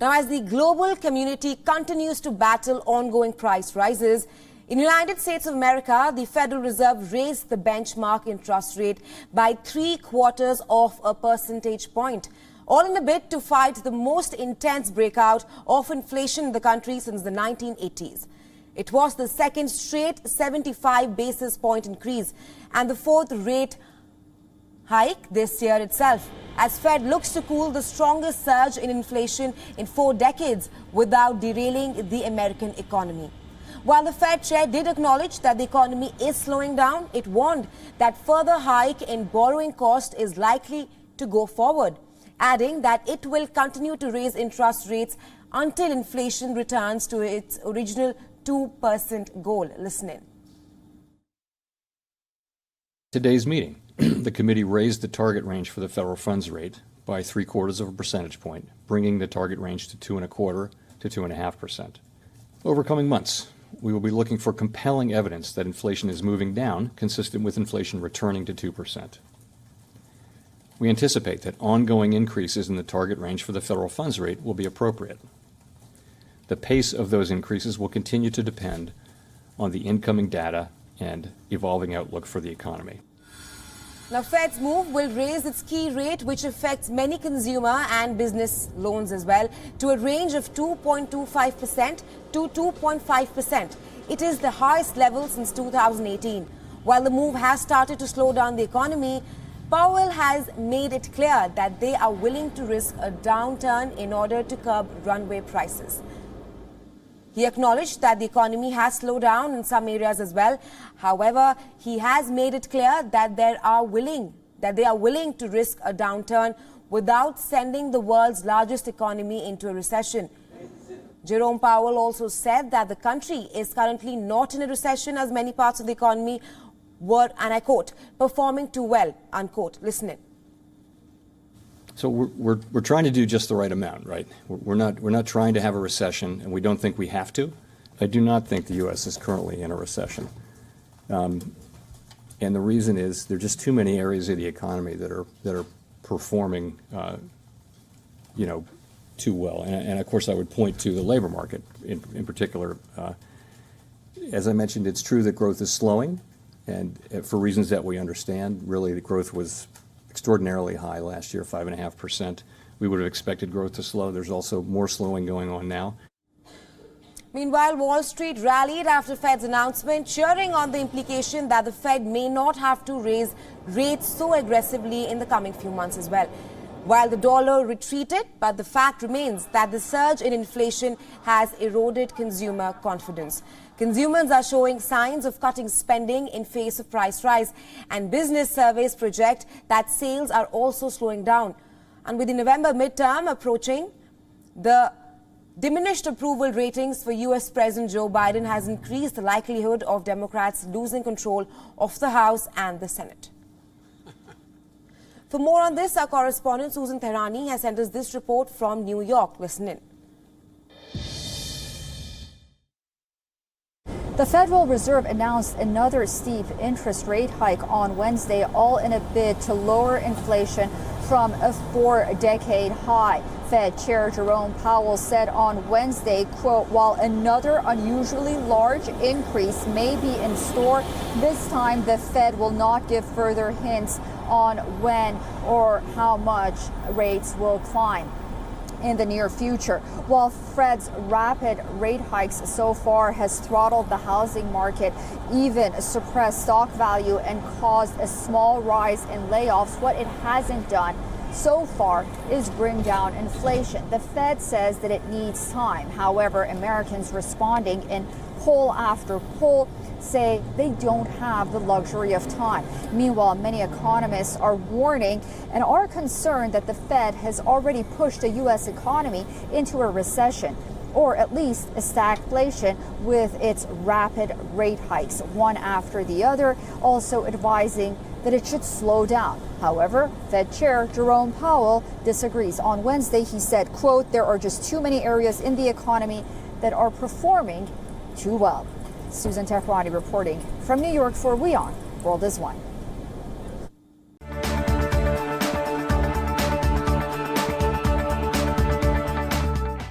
Now, as the global community continues to battle ongoing price rises, in the United States of America, the Federal Reserve raised the benchmark interest rate by 0.75 of a percentage point, all in a bid to fight the most intense breakout of inflation in the country since the 1980s. It was the second straight 75 basis point increase and the fourth rate hike this year itself, as Fed looks to cool the strongest surge in inflation in 4 decades without derailing the American economy. While the Fed chair did acknowledge that the economy is slowing down, it warned that further hike in borrowing cost is likely to go forward, adding that it will continue to raise interest rates until inflation returns to its original 2% goal. Listen in. Today's meeting, the committee raised the target range for the federal funds rate by 0.75 of a percentage point, bringing the target range to 2.25% to 2.5%. Over coming months, we will be looking for compelling evidence that inflation is moving down, consistent with inflation returning to 2%. We anticipate that ongoing increases in the target range for the federal funds rate will be appropriate. The pace of those increases will continue to depend on the incoming data and evolving outlook for the economy. Now, Fed's move will raise its key rate, which affects many consumer and business loans as well, to a range of 2.25% to 2.5%. It is the highest level since 2018. While the move has started to slow down the economy, Powell has made it clear that they are willing to risk a downturn in order to curb runaway prices. He acknowledged that the economy has slowed down in some areas as well. However, he has made it clear that they are willing to risk a downturn without sending the world's largest economy into a recession. Jerome Powell also said that the country is currently not in a recession, as many parts of the economy were, and I quote, performing too well, unquote. Listen in. So we're trying to do just the right amount, right? We're not trying to have a recession, and we don't think we have to. I do not think the U.S. is currently in a recession, and the reason is there are just too many areas of the economy that are performing, too well. And of course, I would point to the labor market in particular. As I mentioned, it's true that growth is slowing, and for reasons that we understand, really the growth was extraordinarily high last year, 5.5%. We would have expected growth to slow. There's also more slowing going on now. Meanwhile, Wall Street rallied after Fed's announcement, cheering on the implication that the Fed may not have to raise rates so aggressively in the coming few months as well. While the dollar retreated, but the fact remains that the surge in inflation has eroded consumer confidence. Consumers are showing signs of cutting spending in face of price rise, and business surveys project that sales are also slowing down. And with the November midterm approaching, the diminished approval ratings for U.S. President Joe Biden has increased the likelihood of Democrats losing control of the House and the Senate. For more on this, our correspondent Susan Tehrani has sent us this report from New York. Listen in. The Federal Reserve announced another steep interest rate hike on Wednesday, all in a bid to lower inflation from a 4-decade high. Fed Chair Jerome Powell said on Wednesday, quote, while another unusually large increase may be in store, this time the Fed will not give further hints on when or how much rates will climb in the near future. While Fed's rapid rate hikes so far has throttled the housing market, even suppressed stock value and caused a small rise in layoffs, what it hasn't done so far is bring down inflation. The Fed says that it needs time. However, Americans responding in poll after poll say they don't have the luxury of time. Meanwhile, many economists are warning and are concerned that the Fed has already pushed the U.S. economy into a recession, or at least a stagflation, with its rapid rate hikes, one after the other, also advising that it should slow down. However, Fed Chair Jerome Powell disagrees. On Wednesday, he said, quote, there are just too many areas in the economy that are performing too well. Susan Tehrani reporting from New York for WION World is One.